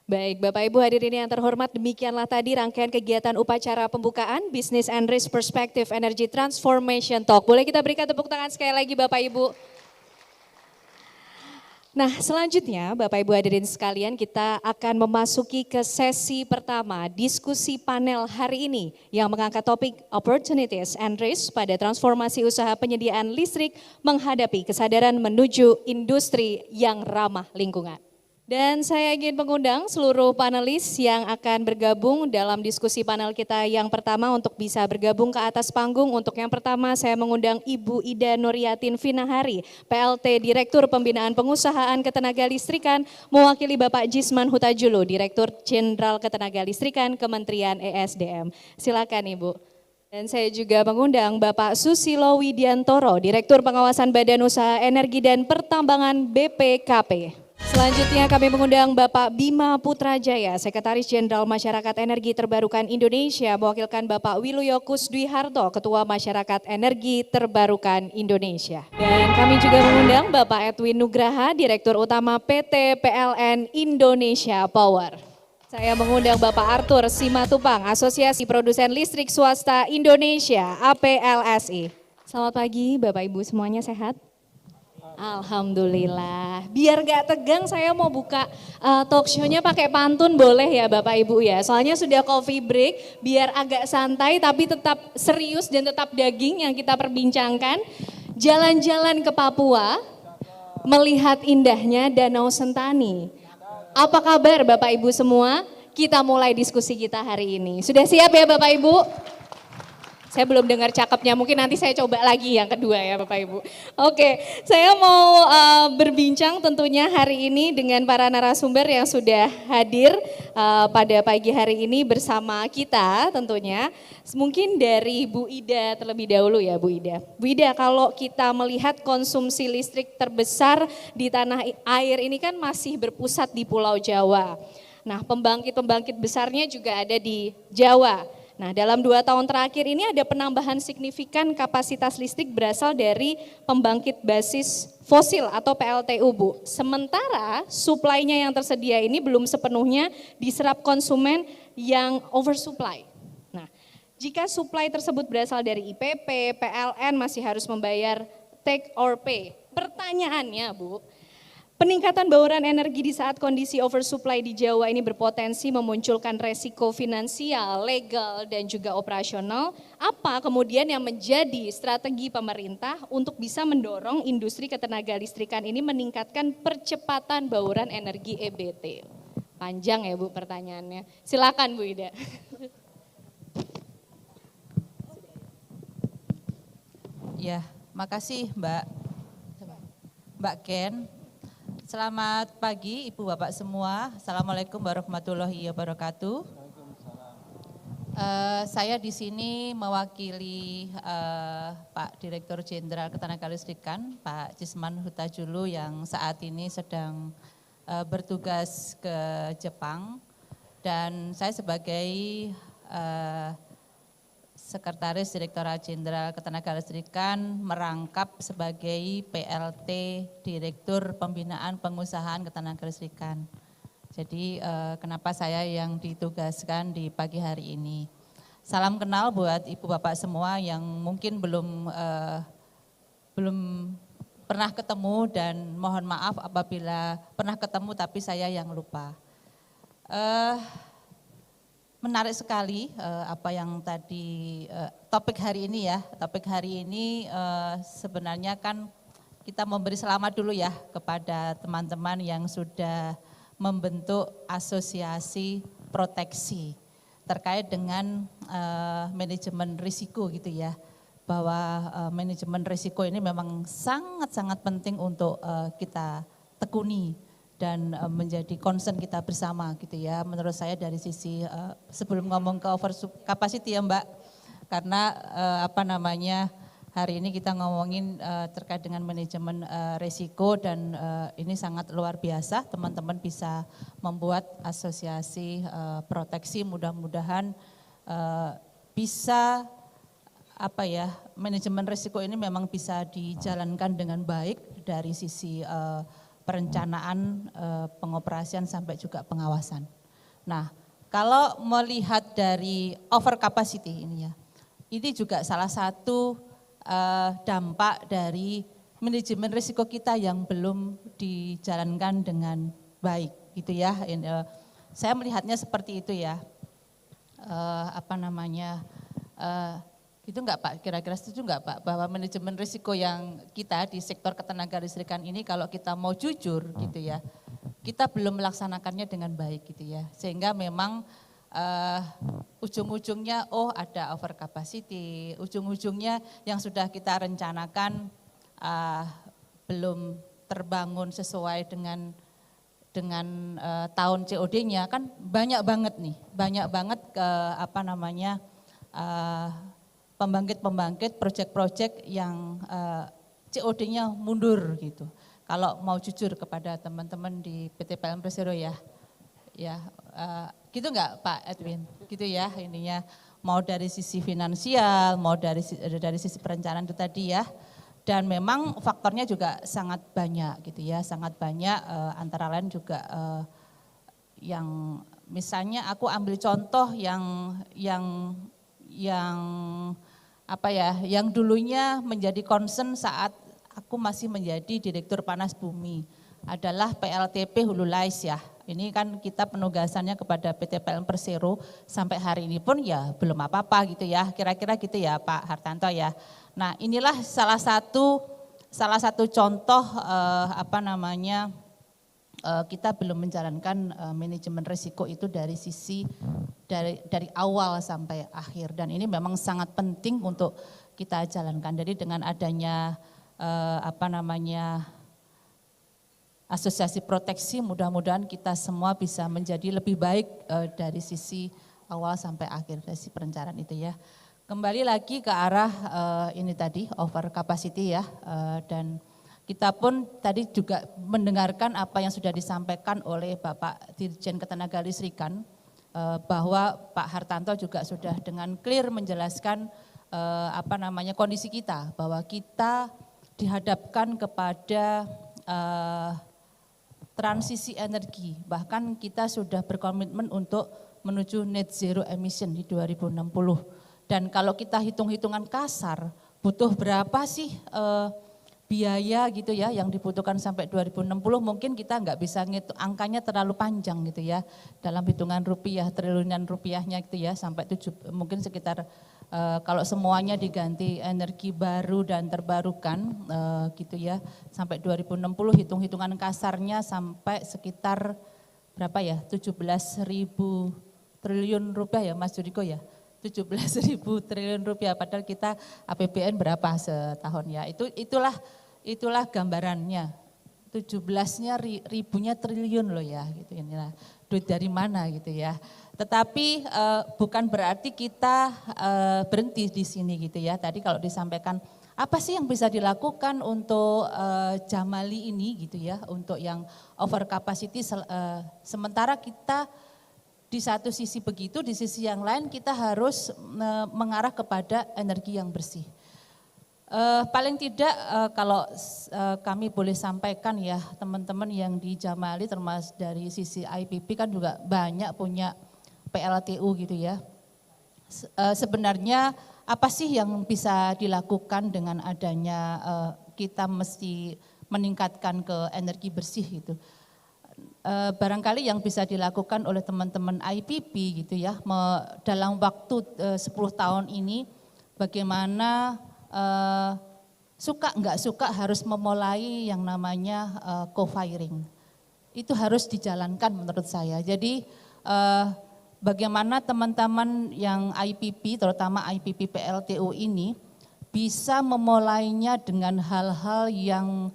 Baik, Bapak Ibu hadirin yang terhormat, demikianlah tadi rangkaian kegiatan upacara pembukaan Business and Risk Perspective Energy Transformation Talk. Boleh kita berikan tepuk tangan sekali lagi Bapak Ibu. Nah, selanjutnya Bapak Ibu hadirin sekalian, kita akan memasuki ke sesi pertama diskusi panel hari ini yang mengangkat topik Opportunities and Risks pada transformasi usaha penyediaan listrik menghadapi kesadaran menuju industri yang ramah lingkungan. Dan saya ingin mengundang seluruh panelis yang akan bergabung dalam diskusi panel kita yang pertama untuk bisa bergabung ke atas panggung. Untuk yang pertama saya mengundang Ibu Ida Nuriatin Vinahari, PLT Direktur Pembinaan Pengusahaan Ketenagalistrikan, mewakili Bapak Jisman Hutajulo, Direktur Jenderal Ketenagalistrikan, Kementerian ESDM. Silakan Ibu. Dan saya juga mengundang Bapak Susilo Widiantoro, Direktur Pengawasan Badan Usaha Energi dan Pertambangan BPKP. Selanjutnya kami mengundang Bapak Bima Putrajaya, Sekretaris Jenderal Masyarakat Energi Terbarukan Indonesia, mewakilkan Bapak Wiluyo Kusdwiharto, Ketua Masyarakat Energi Terbarukan Indonesia. Dan kami juga mengundang Bapak Edwin Nugraha, Direktur Utama PT PLN Indonesia Power. Saya mengundang Bapak Arthur Simatupang, Asosiasi Produsen Listrik Swasta Indonesia, APLSI. Selamat pagi Bapak Ibu semuanya, sehat? Alhamdulillah. Biar gak tegang saya mau buka talk show-nya pakai pantun boleh ya Bapak Ibu ya. Soalnya sudah coffee break, biar agak santai tapi tetap serius dan tetap daging yang kita perbincangkan. Jalan-jalan ke Papua, melihat indahnya Danau Sentani. Apa kabar Bapak Ibu semua? Kita mulai diskusi kita hari ini. Sudah siap ya Bapak Ibu? Saya belum dengar cakepnya, mungkin nanti saya coba lagi yang kedua ya Bapak Ibu. Oke, saya mau berbincang tentunya hari ini dengan para narasumber yang sudah hadir pada pagi hari ini bersama kita tentunya. Mungkin dari Bu Ida terlebih dahulu ya Bu Ida. Bu Ida, kalau kita melihat konsumsi listrik terbesar di tanah air ini kan masih berpusat di Pulau Jawa. Nah, pembangkit-pembangkit besarnya juga ada di Jawa. Nah, dalam 2 tahun terakhir ini ada penambahan signifikan kapasitas listrik berasal dari pembangkit basis fosil atau PLTU, Bu. Sementara suplainya yang tersedia ini belum sepenuhnya diserap konsumen yang oversupply. Nah, jika suplai tersebut berasal dari IPP, PLN masih harus membayar take or pay. Pertanyaannya, Bu, peningkatan bauran energi di saat kondisi oversupply di Jawa ini berpotensi memunculkan resiko finansial, legal, dan juga operasional. Apa kemudian yang menjadi strategi pemerintah untuk bisa mendorong industri ketenagalistrikan ini meningkatkan percepatan bauran energi EBT? Panjang ya Bu pertanyaannya. Silakan Bu Ida. Ya, makasih Mbak Ken. Selamat pagi Ibu Bapak semua. Assalamualaikum warahmatullahi wabarakatuh. Saya di sini mewakili Pak Direktur Jenderal Ketenagalistrikan, Pak Jisman Hutajulo yang saat ini sedang bertugas ke Jepang, dan saya sebagai Sekretaris Direktorat Jenderal Ketenagalistrikan merangkap sebagai PLT Direktur Pembinaan Pengusahaan Ketenagalistrikan. Jadi kenapa saya yang ditugaskan di pagi hari ini. Salam kenal buat Ibu Bapak semua yang mungkin belum pernah ketemu, dan mohon maaf apabila pernah ketemu tapi saya yang lupa. Menarik sekali apa yang tadi topik hari ini ya. Topik hari ini sebenarnya kan kita memberi selamat dulu ya kepada teman-teman yang sudah membentuk asosiasi proteksi terkait dengan manajemen risiko gitu ya. Bahwa manajemen risiko ini memang sangat-sangat penting untuk kita tekuni dan menjadi concern kita bersama gitu ya. Menurut saya dari sisi sebelum ngomong ke over capacity ya Mbak, karena hari ini kita ngomongin terkait dengan manajemen risiko, dan ini sangat luar biasa. Teman-teman bisa membuat asosiasi proteksi, mudah-mudahan bisa manajemen risiko ini memang bisa dijalankan dengan baik dari sisi perencanaan, pengoperasian sampai juga pengawasan. Nah, kalau melihat dari over capacity ini ya, ini juga salah satu dampak dari manajemen risiko kita yang belum dijalankan dengan baik, gitu ya. Saya melihatnya seperti itu ya. Itu enggak Pak, kira-kira setuju enggak Pak bahwa manajemen risiko yang kita di sektor ketenaga listrikan ini kalau kita mau jujur gitu ya, kita belum melaksanakannya dengan baik gitu ya, sehingga memang ujung-ujungnya ada over capacity, ujung-ujungnya yang sudah kita rencanakan belum terbangun sesuai dengan tahun COD-nya, kan banyak banget nih, banyak banget pembangkit-pembangkit, proyek-proyek yang COD-nya mundur gitu. Kalau mau jujur kepada teman-teman di PT PLN Persero ya, gitu enggak Pak Edwin? Gitu ya ininya, mau dari sisi finansial, mau dari sisi perencanaan itu tadi ya. Dan memang faktornya juga sangat banyak gitu ya, sangat banyak antara lain juga yang misalnya aku ambil contoh yang dulunya menjadi concern saat aku masih menjadi Direktur Panas Bumi adalah PLTP Hulu Lais ya. Ini kan kita penugasannya kepada PT PLN Persero sampai hari ini pun ya belum apa-apa gitu ya, kira-kira gitu ya Pak Hartanto ya. Nah inilah salah satu contoh kita belum menjalankan manajemen risiko itu dari sisi dari awal sampai akhir, dan ini memang sangat penting untuk kita jalankan. Jadi dengan adanya asosiasi proteksi, mudah-mudahan kita semua bisa menjadi lebih baik dari sisi awal sampai akhir dari sisi perencanaan itu ya. Kembali lagi ke arah ini tadi over capacity ya, dan kita pun tadi juga mendengarkan apa yang sudah disampaikan oleh Bapak Dirjen Ketenagalistrikan, bahwa Pak Hartanto juga sudah dengan clear menjelaskan kondisi kita, bahwa kita dihadapkan kepada transisi energi, bahkan kita sudah berkomitmen untuk menuju net zero emission di 2060. Dan kalau kita hitung-hitungan kasar, butuh berapa sih biaya gitu ya yang dibutuhkan sampai 2060, mungkin kita nggak bisa ngitung, angkanya terlalu panjang gitu ya, dalam hitungan rupiah, triliunan rupiahnya gitu ya, sampai mungkin sekitar kalau semuanya diganti energi baru dan terbarukan gitu ya, sampai 2060 hitung-hitungan kasarnya sampai sekitar berapa ya, 17.000 triliun rupiah ya Mas Juriko ya, 17.000 triliun rupiah, padahal kita APBN berapa setahun ya, itulah gambarannya, 17-nya ribunya triliun loh ya, gitu inilah duit dari mana gitu ya. Tetapi bukan berarti kita berhenti di sini gitu ya. Tadi kalau disampaikan apa sih yang bisa dilakukan untuk Jamali ini gitu ya, untuk yang over capacity, sementara kita di satu sisi begitu, di sisi yang lain kita harus mengarah kepada energi yang bersih. Paling tidak kalau kami boleh sampaikan ya, teman-teman yang di Jamali termasuk dari sisi IPP kan juga banyak punya PLTU gitu ya. Sebenarnya apa sih yang bisa dilakukan dengan adanya kita mesti meningkatkan ke energi bersih gitu. Barangkali yang bisa dilakukan oleh teman-teman IPP gitu ya, dalam waktu 10 tahun ini bagaimana suka nggak suka harus memulai yang namanya co-firing. Itu harus dijalankan menurut saya. Jadi bagaimana teman-teman yang IPP, terutama IPP PLTU ini bisa memulainya dengan hal-hal yang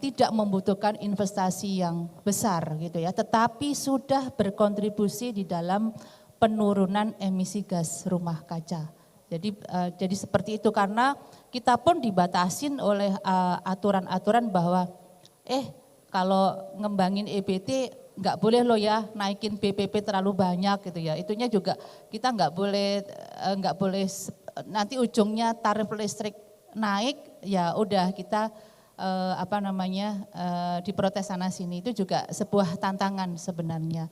tidak membutuhkan investasi yang besar gitu ya, tetapi sudah berkontribusi di dalam penurunan emisi gas rumah kaca. Jadi seperti itu, karena kita pun dibatasin oleh aturan-aturan bahwa kalau ngembangin EBT nggak boleh loh ya naikin BPP terlalu banyak gitu ya. Itunya juga kita nggak boleh nanti ujungnya tarif listrik naik, ya udah kita diprotes sana sini, itu juga sebuah tantangan sebenarnya.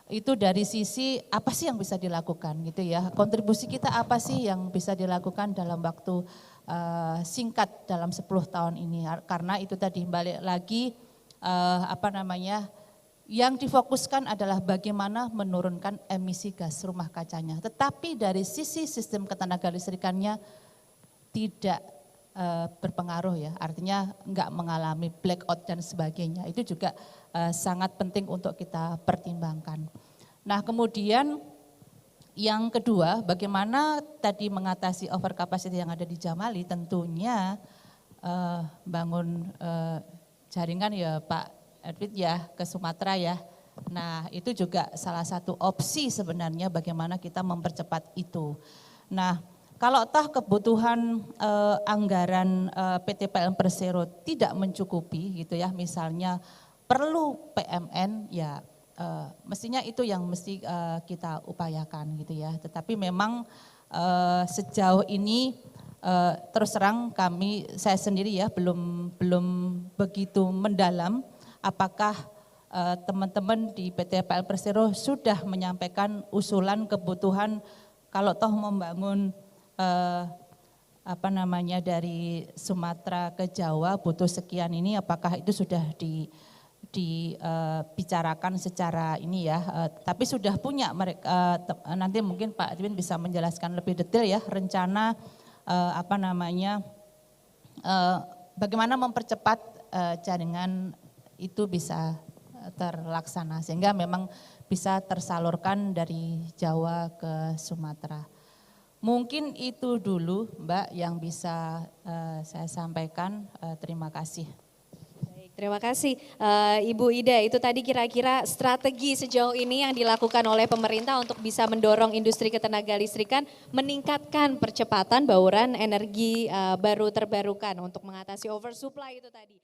Itu dari sisi apa sih yang bisa dilakukan gitu ya, kontribusi kita apa sih yang bisa dilakukan dalam waktu singkat dalam 10 tahun ini, karena itu tadi balik lagi yang difokuskan adalah bagaimana menurunkan emisi gas rumah kacanya, tetapi dari sisi sistem ketenaga listrikannya tidak berpengaruh ya, artinya enggak mengalami blackout dan sebagainya, itu juga sangat penting untuk kita pertimbangkan. Nah kemudian yang kedua, bagaimana tadi mengatasi overcapacity yang ada di Jamali, tentunya bangun jaringan ya Pak Edwin ya ke Sumatera ya. Nah itu juga salah satu opsi sebenarnya bagaimana kita mempercepat itu. Nah kalau toh kebutuhan anggaran PT PLN Persero tidak mencukupi gitu ya, misalnya perlu PMN ya mestinya itu yang mesti kita upayakan gitu ya. Tetapi memang sejauh ini terus terang saya sendiri ya belum begitu mendalam apakah teman-teman di PT PLN Persero sudah menyampaikan usulan kebutuhan kalau toh membangun dari Sumatera ke Jawa butuh sekian ini, apakah itu sudah dibicarakan secara ini ya, tapi sudah punya mereka, nanti mungkin Pak Edwin bisa menjelaskan lebih detail ya rencana bagaimana mempercepat jaringan itu bisa terlaksana sehingga memang bisa tersalurkan dari Jawa ke Sumatera. Mungkin itu dulu Mbak yang bisa saya sampaikan, terima kasih. Baik, terima kasih Ibu Ida, itu tadi kira-kira strategi sejauh ini yang dilakukan oleh pemerintah untuk bisa mendorong industri ketenaga listrikan meningkatkan percepatan bauran energi baru terbarukan untuk mengatasi oversupply itu tadi.